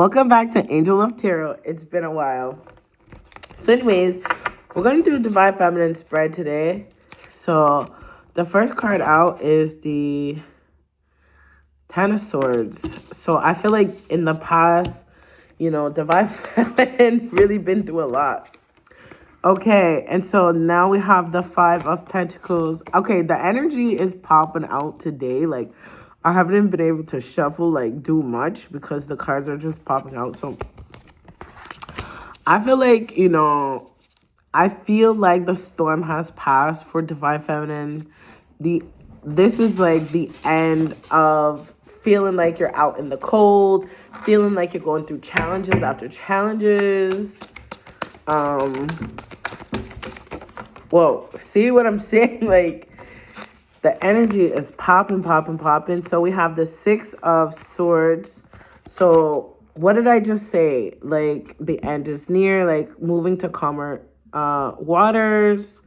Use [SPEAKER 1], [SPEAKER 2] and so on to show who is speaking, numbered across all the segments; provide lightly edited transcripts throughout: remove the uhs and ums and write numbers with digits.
[SPEAKER 1] Welcome back to Angel of Tarot. It's been a while. So anyways, we're going to do a Divine Feminine spread today. So the first card out is the Ten of Swords. So I feel like in the past, Divine Feminine really been through a lot. Okay, and so now we have the Five of Pentacles. Okay, the energy is popping out today. Like, I haven't been able to shuffle, like, do much because the cards are just popping out. So I feel like, I feel like the storm has passed for Divine Feminine. This is like the end of feeling like you're out in the cold, feeling like you're going through challenges after challenges. Whoa, see what I'm saying? Like, the energy is popping. So we have the Six of Swords. So what did I just say? Like, the end is near, like moving to calmer waters,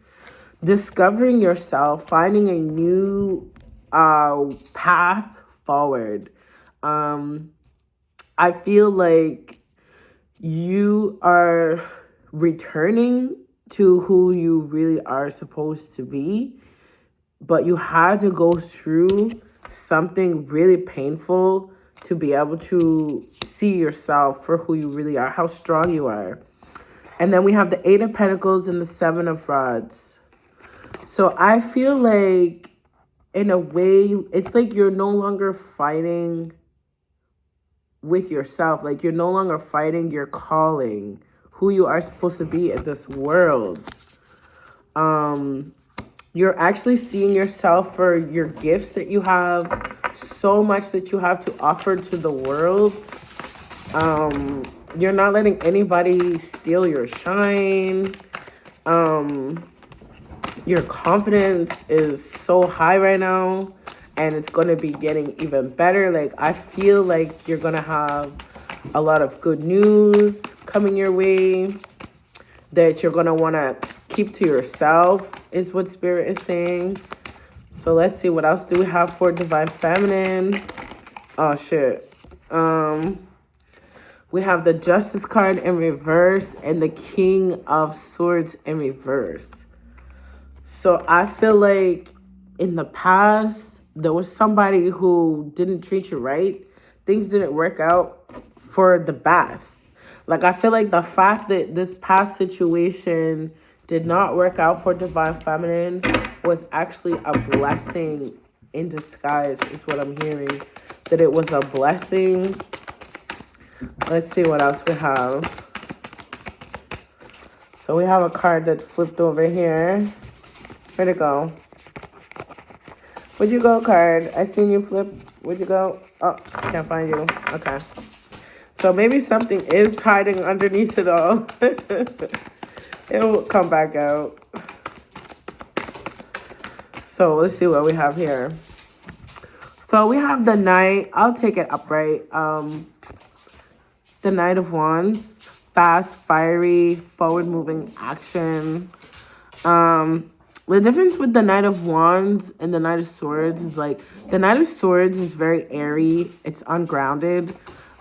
[SPEAKER 1] discovering yourself, finding a new path forward. I feel like you are returning to who you really are supposed to be, but you had to go through something really painful to be able to see yourself for who you really are, how strong you are. And then we have the Eight of Pentacles and the Seven of Rods. So I feel like, in a way, it's like you're no longer fighting with yourself. Like, you're no longer fighting your calling, who you are supposed to be in this world. You're actually seeing yourself for your gifts that you have, so much that you have to offer to the world. You're not letting anybody steal your shine. Your confidence is so high right now, and it's going to be getting even better. Like, I feel like you're going to have a lot of good news coming your way that you're going to want to keep to yourself, is what Spirit is saying. So let's see, what else do we have for Divine Feminine? Oh, shit. We have the Justice card in reverse and the King of Swords in reverse. So I feel like in the past, there was somebody who didn't treat you right. Things didn't work out for the best. Like, I feel like the fact that this past situation did not work out for Divine Feminine was actually a blessing in disguise, is what I'm hearing. That it was a blessing. Let's see what else we have. So we have a card that flipped over here. Where'd it go? Where'd you go, card? I seen you flip. Where'd you go? Oh, can't find you. Okay. So maybe something is hiding underneath it all. It will come back out. So let's see what we have here. So we have the Knight. I'll take it upright. The Knight of Wands. Fast, fiery, forward-moving action. The difference with the Knight of Wands and the Knight of Swords is, like, the Knight of Swords is very airy. It's ungrounded.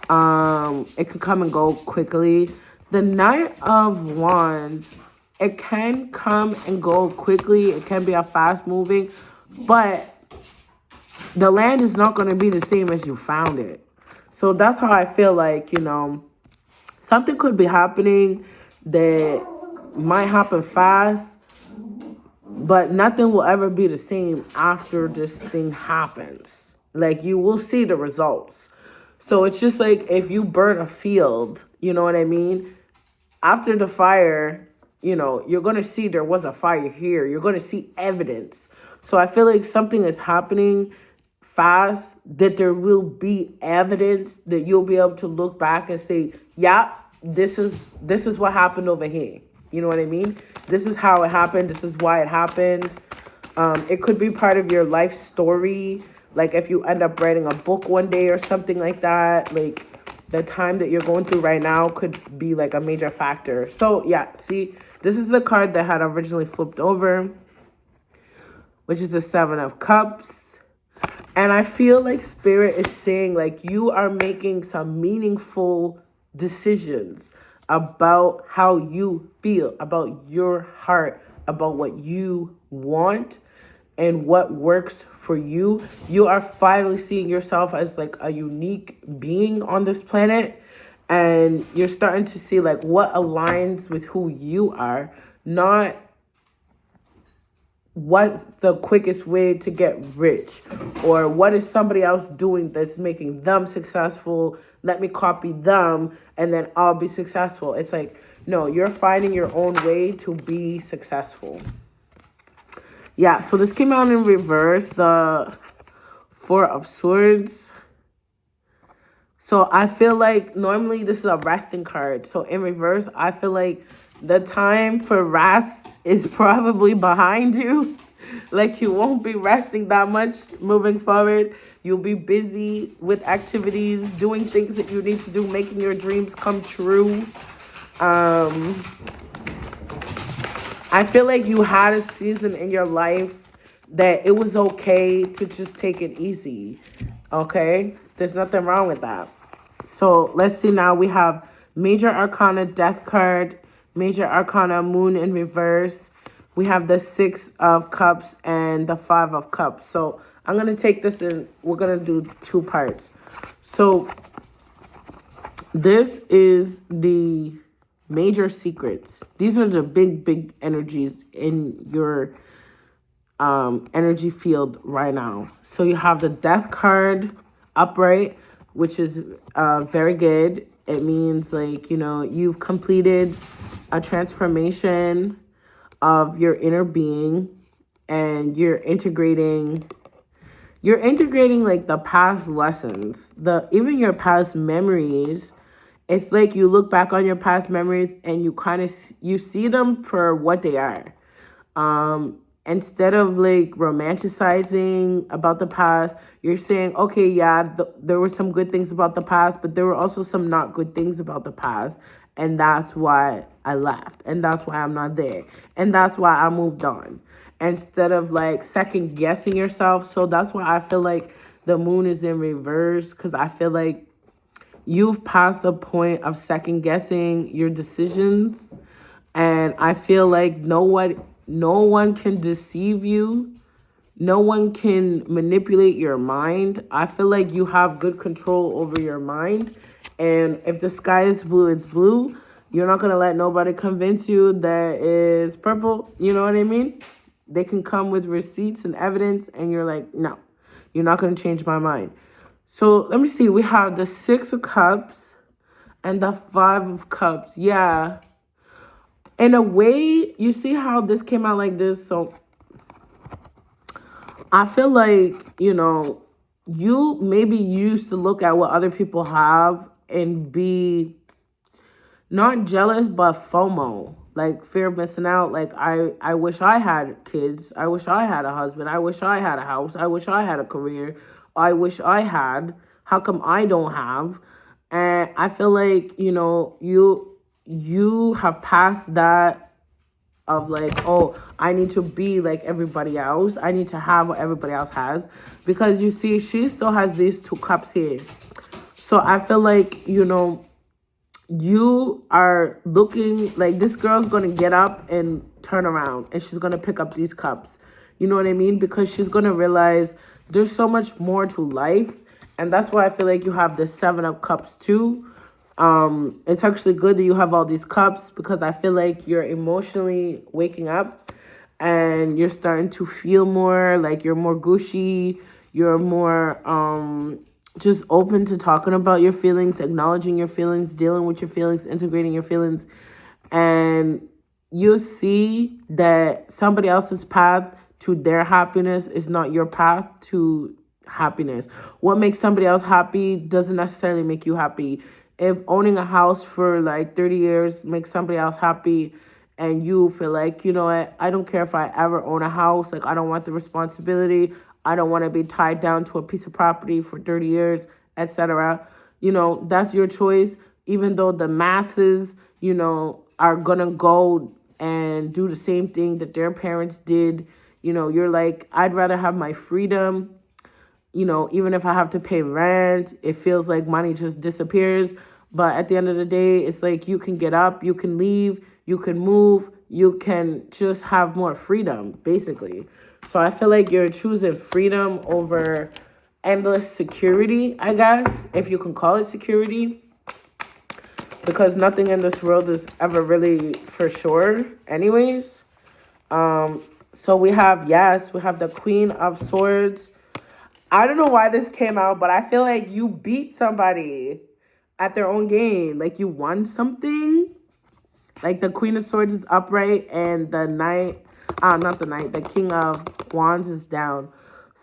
[SPEAKER 1] It can come and go quickly. The Knight of Wands, it can come and go quickly. It can be a fast moving, but the land is not going to be the same as you found it. So that's how I feel like, something could be happening that might happen fast, but nothing will ever be the same after this thing happens. Like, you will see the results. So it's just like if you burn a field, you know what I mean? After the fire, you're going to see there was a fire here. You're going to see evidence. So I feel like something is happening fast, that there will be evidence that you'll be able to look back and say, yeah, this is what happened over here. You know what I mean? This is how it happened. This is why it happened. It could be part of your life story. Like, if you end up writing a book one day or something like that, like, the time that you're going through right now could be, like, a major factor. So, yeah, see, this is the card that had originally flipped over, which is the Seven of Cups. And I feel like Spirit is saying, like, you are making some meaningful decisions about how you feel, about your heart, about what you want and what works for you. You are finally seeing yourself as like a unique being on this planet, and you're starting to see like what aligns with who you are, not what's the quickest way to get rich, or what is somebody else doing that's making them successful, let me copy them and then I'll be successful. It's like, no, you're finding your own way to be successful. Yeah, so this came out in reverse, the Four of Swords. So I feel like normally this is a resting card. So in reverse, I feel like the time for rest is probably behind you. Like you won't be resting that much moving forward. You'll be busy with activities, doing things that you need to do, making your dreams come true. I feel like you had a season in your life that it was okay to just take it easy. Okay? There's nothing wrong with that. So let's see now. We have Major Arcana Death card, Major Arcana Moon in reverse. We have the Six of Cups and the Five of Cups. So I'm going to take this and we're going to do two parts. So this is the major secrets. These are the big energies in your energy field right now. So you have the Death card upright, which is very good. It means like, you know, you've completed a transformation of your inner being, and you're integrating like the past lessons, even your past memories. It's like you look back on your past memories and you kind of you see them for what they are. Instead of like romanticizing about the past, you're saying, okay, yeah, there were some good things about the past, but there were also some not good things about the past. And that's why I left. And that's why I'm not there. And that's why I moved on. Instead of like second guessing yourself. So that's why I feel like the moon is in reverse, because I feel like you've passed the point of second guessing your decisions. And I feel like no one can deceive you. No one can manipulate your mind. I feel like you have good control over your mind. And if the sky is blue, it's blue. You're not going to let nobody convince you that it's purple. You know what I mean? They can come with receipts and evidence, and you're like, no, you're not going to change my mind. So let me see. We have the Six of Cups and the Five of Cups. Yeah. In a way, you see how this came out like this. So I feel like, you know, you maybe used to look at what other people have and be not jealous, but FOMO, like fear of missing out. Like, I wish I had kids. I wish I had a husband. I wish I had a house. I wish I had a career. I wish I had. How come I don't have? And I feel like, you know, you have passed that of like, oh, I need to be like everybody else. I need to have what everybody else has. Because you see, she still has these two cups here. So I feel like, you know, you are looking like this girl's going to get up and turn around and she's going to pick up these cups. You know what I mean? Because she's going to realize there's so much more to life. And that's why I feel like you have the Seven of Cups too. It's actually good that you have all these cups, because I feel like you're emotionally waking up and you're starting to feel more like you're more gushy. You're more just open to talking about your feelings, acknowledging your feelings, dealing with your feelings, integrating your feelings. And you'll see that somebody else's path to their happiness is not your path to happiness. What makes somebody else happy doesn't necessarily make you happy. If owning a house for like 30 years makes somebody else happy, and you feel like, you know what, I don't care if I ever own a house, like I don't want the responsibility, I don't want to be tied down to a piece of property for 30 years, etc. You know, that's your choice. Even though the masses, you know, are gonna go and do the same thing that their parents did, you know, you're like, I'd rather have my freedom. You know, even if I have to pay rent, it feels like money just disappears. But at the end of the day, it's like you can get up, you can leave, you can move, you can just have more freedom, basically. So I feel like you're choosing freedom over endless security, I guess, if you can call it security, because nothing in this world is ever really for sure anyways. So we have, yes, we have the Queen of Swords. I don't know why this came out, but I feel like you beat somebody at their own game. Like you won something. Like the Queen of Swords is upright and the Knight, not the Knight, the King of Wands is down.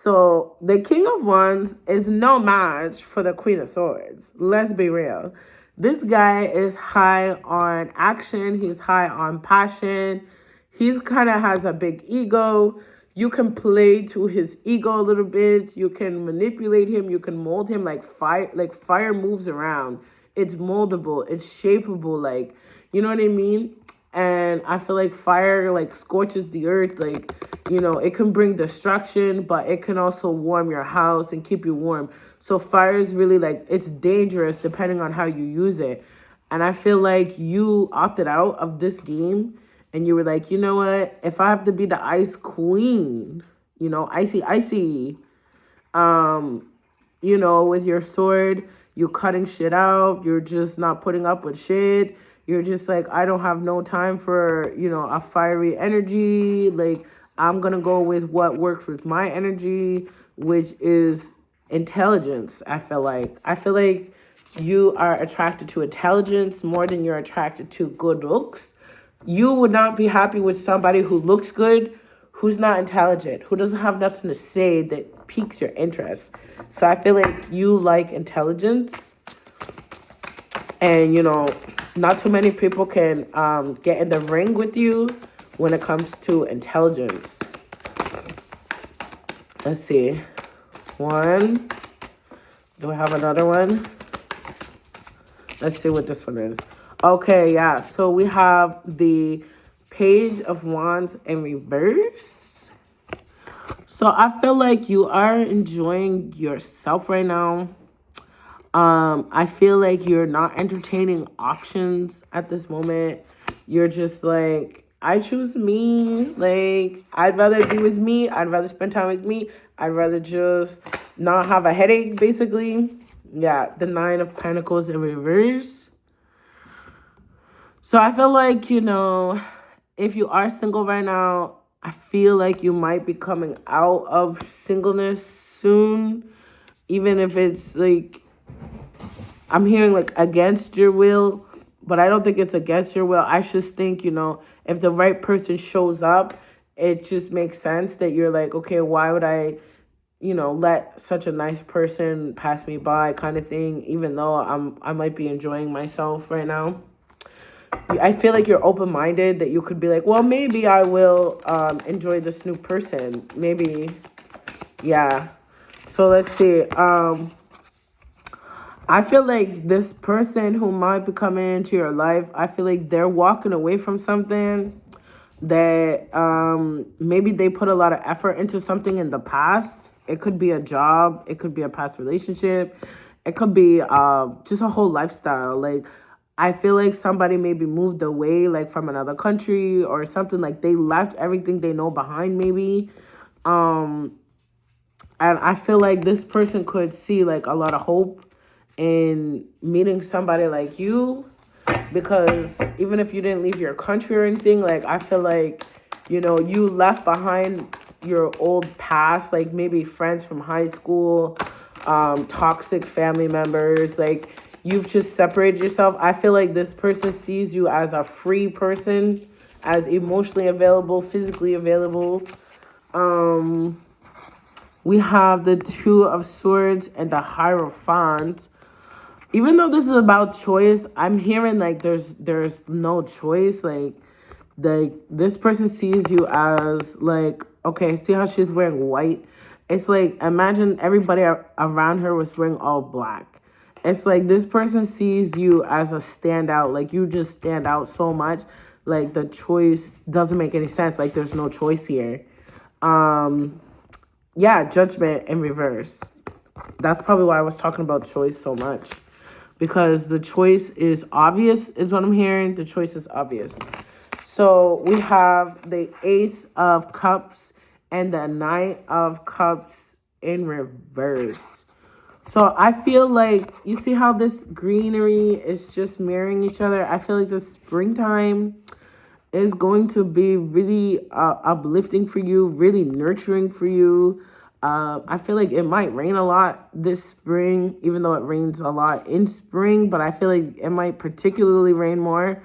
[SPEAKER 1] So the King of Wands is no match for the Queen of Swords. Let's be real. This guy is high on action. He's high on passion. He's kind of has a big ego. You can play to his ego a little bit. You can manipulate him. You can mold him like fire. Like fire moves around. It's moldable. It's shapeable. Like, you know what I mean? And I feel like fire like scorches the earth. Like, you know, it can bring destruction, but it can also warm your house and keep you warm. So fire is really like, it's dangerous depending on how you use it. And I feel like you opted out of this game and you were like, you know what? If I have to be the ice queen, you know, icy, you know, with your sword, you're cutting shit out. You're just not putting up with shit. You're just like, I don't have no time for, you know, a fiery energy. Like, I'm going to go with what works with my energy, which is intelligence, I feel like. I feel like you are attracted to intelligence more than you're attracted to good looks. You would not be happy with somebody who looks good, who's not intelligent, who doesn't have nothing to say that piques your interest. So I feel like you like intelligence. And, you know, not too many people can get in the ring with you when it comes to intelligence. Let's see. One. Do I have another one? Let's see what this one is. Okay, yeah. So we have the Page of Wands in reverse. So I feel like you are enjoying yourself right now. I feel like you're not entertaining options at this moment. You're just like, I choose me. Like, I'd rather be with me. I'd rather spend time with me. I'd rather just not have a headache, basically. Yeah, the Nine of Pentacles in reverse. So I feel like, you know, if you are single right now, I feel like you might be coming out of singleness soon. Even if it's like, I'm hearing like against your will, but I don't think it's against your will. I just think, you know, if the right person shows up, it just makes sense that you're like, okay, why would I, you know, let such a nice person pass me by kind of thing, even though I might be enjoying myself right now. I feel like you're open-minded, that you could be like, well, maybe I will enjoy this new person. Maybe, yeah. So let's see. I feel like this person who might be coming into your life, I feel like they're walking away from something that maybe they put a lot of effort into something in the past. It could be a job. It could be a past relationship. It could be just a whole lifestyle. Like, I feel like somebody maybe moved away, like from another country or something. Like they left everything they know behind, maybe. And I feel like this person could see like a lot of hope in meeting somebody like you, because even if you didn't leave your country or anything, like I feel like, you know, you left behind your old past, like maybe friends from high school, toxic family members, like you've just separated yourself. I feel like this person sees you as a free person, as emotionally available, physically available. We have the Two of Swords and the Hierophant. Even though this is about choice, I'm hearing like there's no choice. Like this person sees you as like, okay, see how she's wearing white? It's like, imagine everybody around her was wearing all black. It's like this person sees you as a standout. Like you just stand out so much. Like the choice doesn't make any sense. Like there's no choice here. Yeah, Judgment in reverse. That's probably why I was talking about choice so much. because the choice is obvious, is what I'm hearing. The choice is obvious. So we have the Ace of Cups and the Knight of Cups in reverse. So I feel like, you see how this greenery is just mirroring each other? I feel like the springtime is going to be really uplifting for you, really nurturing for you. I feel like it might rain a lot this spring, even though it rains a lot in spring, but I feel like it might particularly rain more.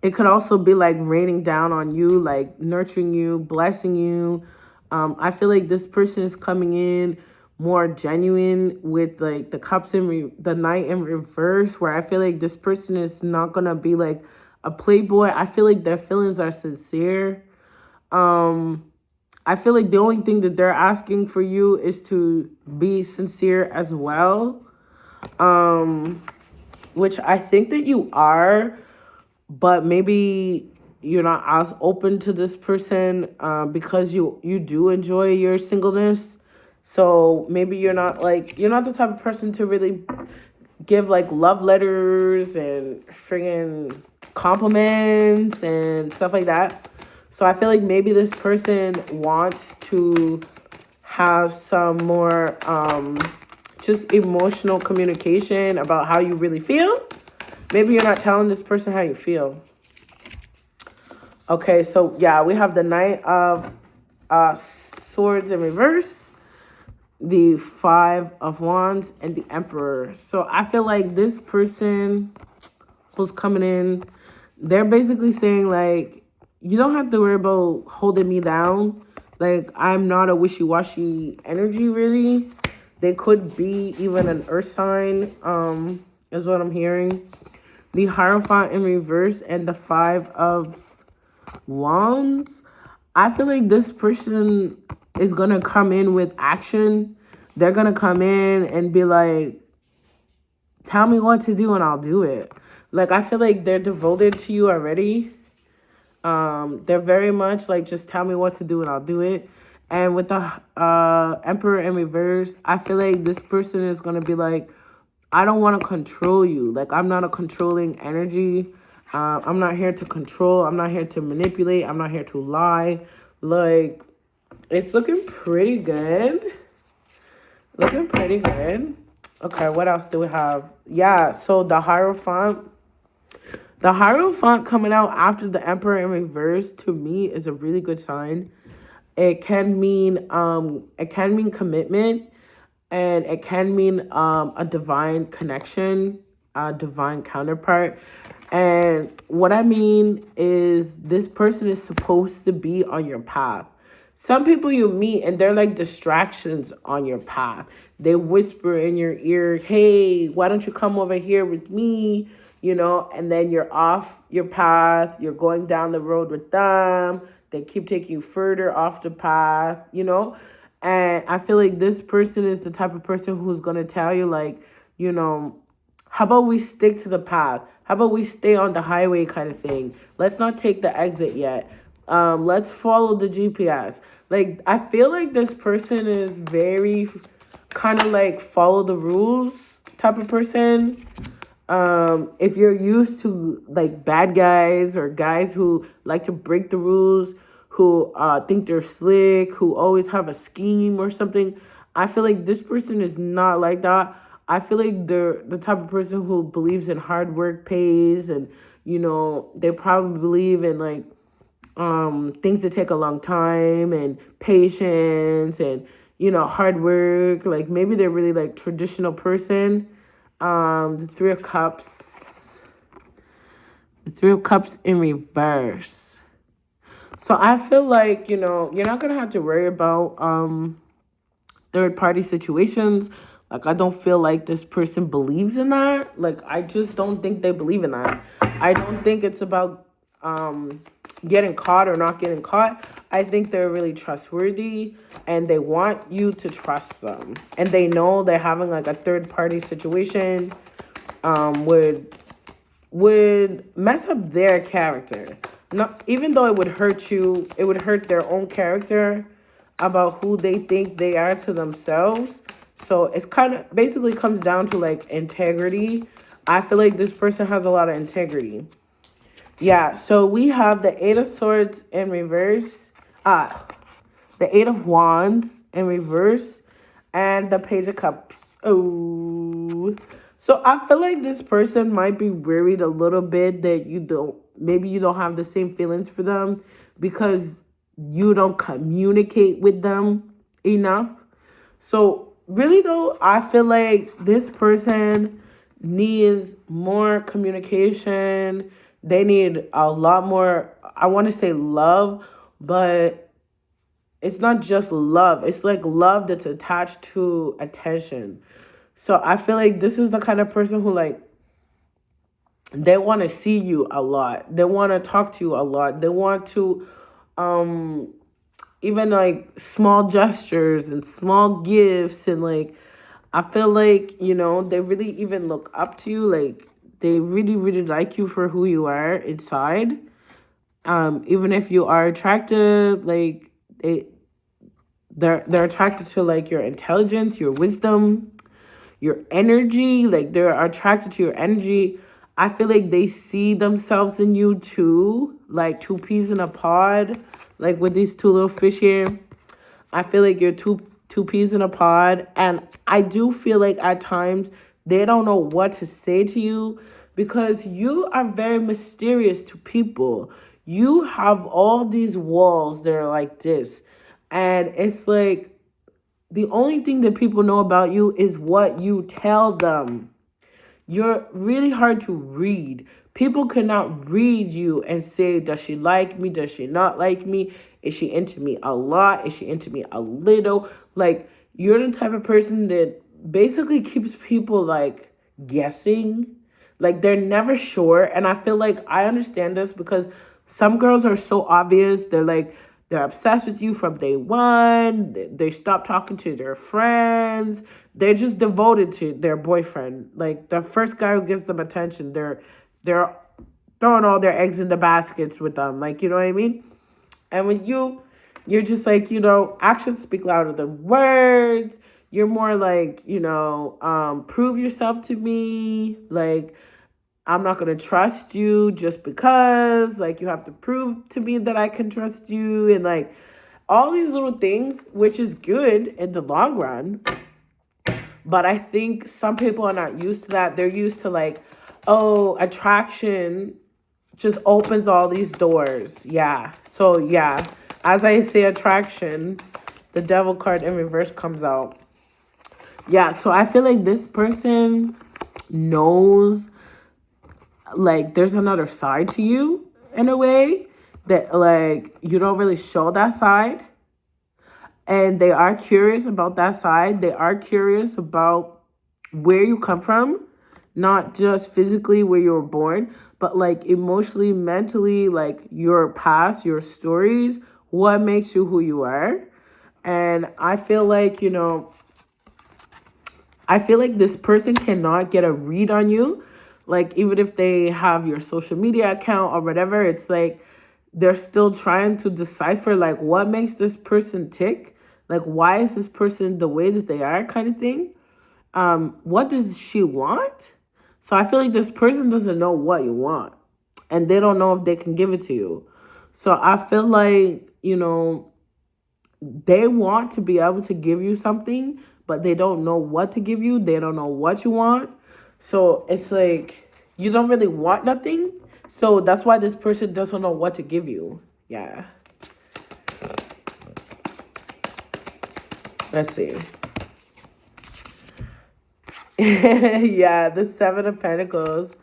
[SPEAKER 1] It could also be like raining down on you, like nurturing you, blessing you. I feel like this person is coming in more genuine with like the cups in the Knight in reverse, where I feel like this person is not gonna be like a playboy. I feel like their feelings are sincere. I feel like the only thing that they're asking for you is to be sincere as well, which I think that you are, but maybe you're not as open to this person because you do enjoy your singleness. So maybe you're not the type of person to really give like love letters and friggin' compliments and stuff like that. So I feel like maybe this person wants to have some more just emotional communication about how you really feel. Maybe you're not telling this person how you feel. Okay, so yeah, we have the Knight of Swords in reverse, the Five of Wands, and the Emperor. So I feel like this person who's coming in, they're basically saying like, you don't have to worry about holding me down. Like, I'm not a wishy-washy energy, really. They could be even an earth sign, is what I'm hearing. The Hierophant in reverse and the Five of Wands. I feel like this person is going to come in with action. They're going to come in and be like, tell me what to do and I'll do it. Like, I feel like they're devoted to you already. They're very much like, just tell me what to do and I'll do it. And with the Emperor in reverse, I feel like this person is going to be like, I don't want to control you. Like, I'm not a controlling energy. I'm not here to control. I'm not here to manipulate. I'm not here to lie. Like, it's looking pretty good. Looking pretty good. Okay, what else do we have? Yeah, so the Hierophant. The Hierophant coming out after the Emperor in reverse, to me, is a really good sign. It can mean commitment, and it can mean a divine connection, a divine counterpart. And what I mean is, this person is supposed to be on your path. Some people you meet and they're like distractions on your path. They whisper in your ear, hey, why don't you come over here with me? You know, and then you're off your path. You're going down the road with them. They keep taking you further off the path, you know. And I feel like this person is the type of person who's going to tell you, like, you know, how about we stick to the path? How about we stay on the highway kind of thing? Let's not take the exit yet. Let's follow the GPS. Like, I feel like this person is very kind of like follow the rules type of person. If you're used to like bad guys or guys who like to break the rules, who think they're slick, who always have a scheme or something, I feel like this person is not like that. I feel like they're the type of person who believes in hard work pays, and you know, they probably believe in like things that take a long time and patience and, you know, hard work. Like, maybe they're really like traditional person. The Three of Cups. The Three of Cups in reverse. So I feel like, you know, you're not gonna have to worry about third party situations. Like, I don't feel like this person believes in that. Like, I just don't think they believe in that. I don't think it's about getting caught or not getting caught. I think they're really trustworthy and they want you to trust them. And they know they're having like a third party situation would mess up their character. Not even though it would hurt you, it would hurt their own character about who they think they are to themselves. So it's kind of basically comes down to like integrity. I feel like this person has a lot of integrity. Yeah, so we have the Eight of Swords in reverse. The Eight of Wands in reverse, and the Page of Cups. Oh, so I feel like this person might be worried a little bit that maybe you don't have the same feelings for them because you don't communicate with them enough. So really though, I feel like this person needs more communication. They need a lot more, I want to say love, but it's not just love. It's like love that's attached to attention. So I feel like this is the kind of person who like they want to see you a lot. They want to talk to you a lot. They want to um even like small gestures and small gifts, and like I feel like, they really even look up to you. Like they really, really like you for who you are inside. Even if you are attractive, like they're attracted to like your intelligence, your wisdom, your energy. Like they're attracted to your energy. I feel like they see themselves in you too, like two peas in a pod, like with these two little fish here. I feel like you're two peas in a pod, and I do feel like at times they don't know what to say to you because you are very mysterious to people. You have all these walls that are like this, and it's like the only thing that people know about you is what you tell them. You're really hard to read. People cannot read you and say, does she like me? Does she not like me? Is she into me a lot? Is she into me a little? Like, you're the type of person that basically keeps people like guessing. Like, they're never sure. And I feel like I understand this because some girls are so obvious. They're obsessed with you from day one. They stop talking to their friends. They're just devoted to their boyfriend. Like the first guy who gives them attention, they're throwing all their eggs in the baskets with them. Like, you know what I mean? And when you're just like, actions speak louder than words. You're more like, prove yourself to me. Like, I'm not going to trust you just because. Like, you have to prove to me that I can trust you. And like all these little things, which is good in the long run. But I think some people are not used to that. They're used to like, oh, attraction just opens all these doors. Yeah. So yeah, as I say attraction, the devil card in reverse comes out. Yeah, so I feel like this person knows like there's another side to you in a way that like you don't really show that side. And they are curious about that side. They are curious about where you come from, not just physically where you were born, but like emotionally, mentally, like your past, your stories, what makes you who you are. And I feel like, I feel like this person cannot get a read on you. Like, even if they have your social media account or whatever, it's like they're still trying to decipher, like, what makes this person tick? Like, why is this person the way that they are, kind of thing? What does she want? So I feel like this person doesn't know what you want, and they don't know if they can give it to you. So I feel like, they want to be able to give you something, but they don't know what to give you. They don't know what you want. So it's like you don't really want nothing. So that's why this person doesn't know what to give you. Yeah. Let's see. Yeah, the Seven of Pentacles.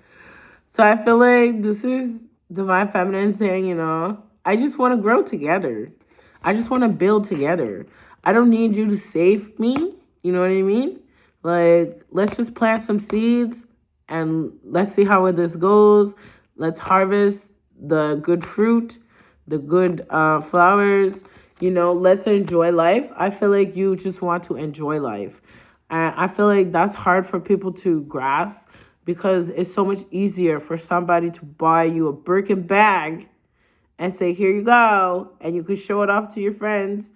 [SPEAKER 1] So I feel like this is Divine Feminine saying, I just want to grow together. I just want to build together. I don't need you to save me. You know what I mean? Like, let's just plant some seeds and let's see how this goes. Let's harvest the good fruit, the good flowers. Let's enjoy life. I feel like you just want to enjoy life. And I feel like that's hard for people to grasp because it's so much easier for somebody to buy you a Birkin bag and say, here you go, and you can show it off to your friends,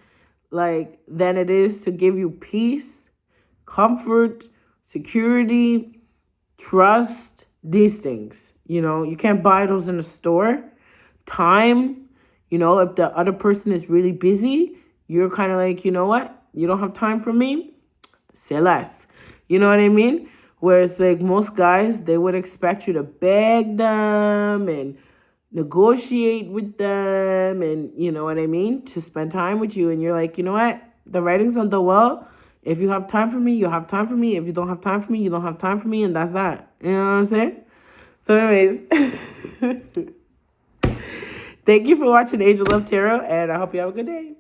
[SPEAKER 1] like, than it is to give you peace, comfort, security, trust, these things. You know, you can't buy those in the store. Time, you know, if the other person is really busy, you're kind of like, you know what? You don't have time for me? Say less. You know what I mean? Whereas like most guys, they would expect you to beg them and negotiate with them and you know what I mean? To spend time with you. And you're like, you know what? The writing's on the wall. If you have time for me, you have time for me. If you don't have time for me, you don't have time for me. And that's that. You know what I'm saying? So anyways, thank you for watching Angel Love Tarot, and I hope you have a good day.